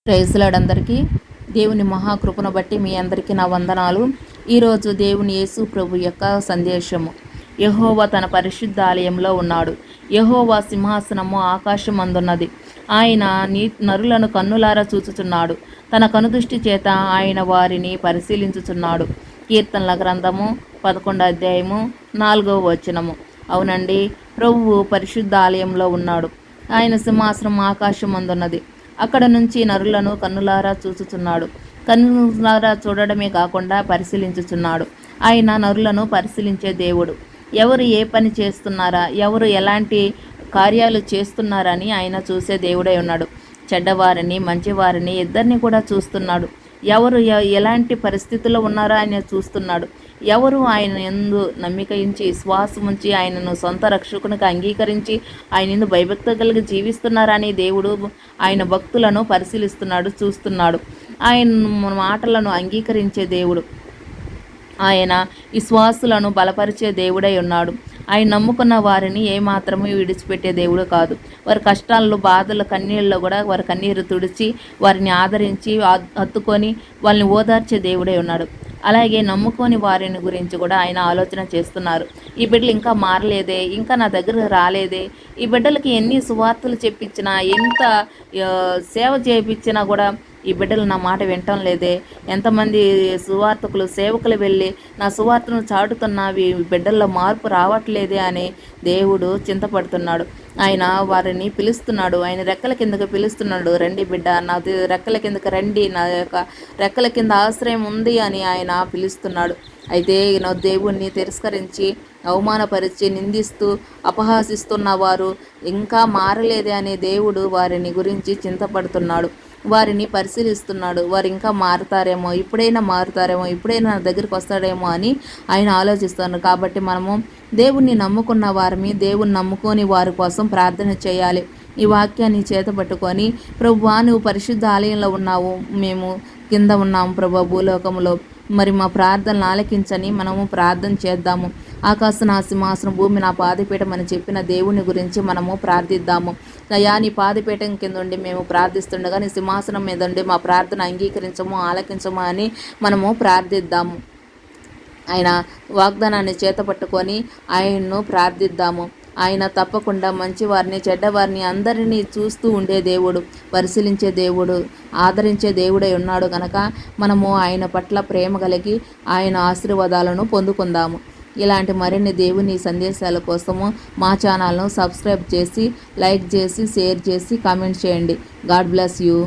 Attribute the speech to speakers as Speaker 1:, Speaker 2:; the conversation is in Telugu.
Speaker 1: ప్రైజ్లాడ్ అందరికీ దేవుని మహాకృపను బట్టి మీ అందరికీ నా వందనాలు. ఈరోజు దేవుని యేసు ప్రభు యొక్క సందేశము. యెహోవా తన పరిశుద్ధ ఆలయంలో ఉన్నాడు. యెహోవా సింహాసనము ఆకాశమందున్నది. ఆయన నరులను కన్నులారా చూచుచున్నాడు. తన కనుదృష్టి చేత ఆయన వారిని పరిశీలించుచున్నాడు. కీర్తనల గ్రంథము 11వ అధ్యాయము 4వ వచనము. అవునండి, ప్రభువు పరిశుద్ధ ఆలయంలో ఉన్నాడు. ఆయన సింహాసనం ఆకాశమందున్నది. అక్కడ నుంచి నరులను కన్నులారా చూచుచున్నాడు. కన్నులారా చూడడమే కాకుండా పరిశీలించుచున్నాడు. ఆయన నరులను పరిశీలించే దేవుడు. ఎవరు ఏ పని చేస్తున్నారా, ఎవరు ఎలాంటి కార్యాలు చేస్తున్నారని ఆయన చూసే దేవుడై ఉన్నాడు. చెడ్డవారిని మంచివారిని ఇద్దరిని కూడా చూస్తున్నాడు. ఎవరు ఎలాంటి పరిస్థితుల్లో ఉన్నారో ఆయన చూస్తున్నాడు. ఎవరు ఆయన యందు నమ్మిక ఉంచి విశ్వాసం ఉంచి ఆయనను సొంత రక్షకునిగా అంగీకరించి ఆయన యందు భయభక్తి కలిగి జీవిస్తున్నారని దేవుడు ఆయన భక్తులను పరిశీలిస్తున్నాడు, చూస్తున్నాడు. ఆయన మాటలను అంగీకరించే దేవుడు. ఆయన విశ్వాసులను బలపరిచే దేవుడై ఉన్నాడు. ఆయన నమ్ముకున్న వారిని ఏమాత్రము విడిచిపెట్టే దేవుడు కాదు. వారి కష్టాల్లో బాధలు కన్నీళ్ళలో కూడా వారి కన్నీరు తుడిచి వారిని ఆదరించి హత్తుకొని వాళ్ళని ఓదార్చే దేవుడై ఉన్నాడు. అలాగే నమ్ముకొని వారిని గురించి కూడా ఆయన ఆలోచన చేస్తున్నారు. ఈ బిడ్డలు ఇంకా మారలేదే, ఇంకా నా దగ్గర రాలేదే, ఈ బిడ్డలకి ఎన్ని సువార్తలు చెప్పించినా ఎంత సేవ చేయించినా కూడా ఈ బిడ్డలు నా మాట వినటం లేదే, ఎంతమంది సువార్తకులు సేవకులు వెళ్ళి నా సువార్తను చాటుతున్నవి బిడ్డల్లో మార్పు రావట్లేదే అని దేవుడు చింతపడుతున్నాడు. ఆయన వారిని పిలుస్తున్నాడు. ఆయన రెక్కల కిందకు పిలుస్తున్నాడు. రండి బిడ్డ, నా రెక్కల కిందకు రండి, నా యొక్క రెక్కల కింద ఆశ్రయం ఉంది అని ఆయన పిలుస్తున్నాడు. అయితే దేవుణ్ణి తిరస్కరించి అవమానపరిచి నిందిస్తూ అపహాసిస్తున్న వారు ఇంకా మారలేదే అనే దేవుడు వారిని గురించి చింతపడుతున్నాడు. వారిని పరిశీలిస్తున్నాడు. వారు ఇంకా మారుతారేమో, ఇప్పుడైనా మారుతారేమో, ఇప్పుడైనా నా దగ్గరికి వస్తాడేమో అని ఆయన ఆలోచిస్తున్నారు. కాబట్టి మనము దేవుణ్ణి నమ్ముకున్న వారిని, దేవుణ్ణి నమ్ముకొని వారి కోసం ప్రార్థన చేయాలి. ఈ వాక్యాన్ని చేతపట్టుకొని, ప్రభువా నువ్వు పరిశుద్ధ ఆలయంలో ఉన్నావు, మేము కింద ఉన్నాము ప్రభు భూలోకంలో, మరి మా ప్రార్థనలు ఆలకించని మనము ప్రార్థన చేద్దాము. ఆకాశ నా సింహాసనం, భూమి నా పాదపీఠం అని చెప్పిన దేవుని గురించి మనము ప్రార్థిద్దాము. అయ్యా నీ పాదపీఠం కింద ఉండి మేము ప్రార్థిస్తుండగా నీ సింహాసనం మీద ఉండి మా ప్రార్థన అంగీకరించము, ఆలకించము అని మనము ప్రార్థిద్దాము. ఆయన వాగ్దానాన్ని చేతపట్టుకొని ఆయన్ను ప్రార్థిద్దాము. ఆయన తప్పకుండా మంచివారిని చెడ్డవారిని అందరినీ చూస్తూ ఉండే దేవుడు, పరిశీలించే దేవుడు, ఆదరించే దేవుడై ఉన్నాడు కనుక మనము ఆయన పట్ల ప్రేమ కలిగి ఆయన ఆశీర్వాదాలను పొందుకుందాము. ఇలాంటి మరిన్ని దేవుని సందేశాల కోసము మా ఛానల్ను సబ్స్క్రైబ్ చేసి, లైక్ చేసి, షేర్ చేసి, కామెంట్ చేయండి. God bless you.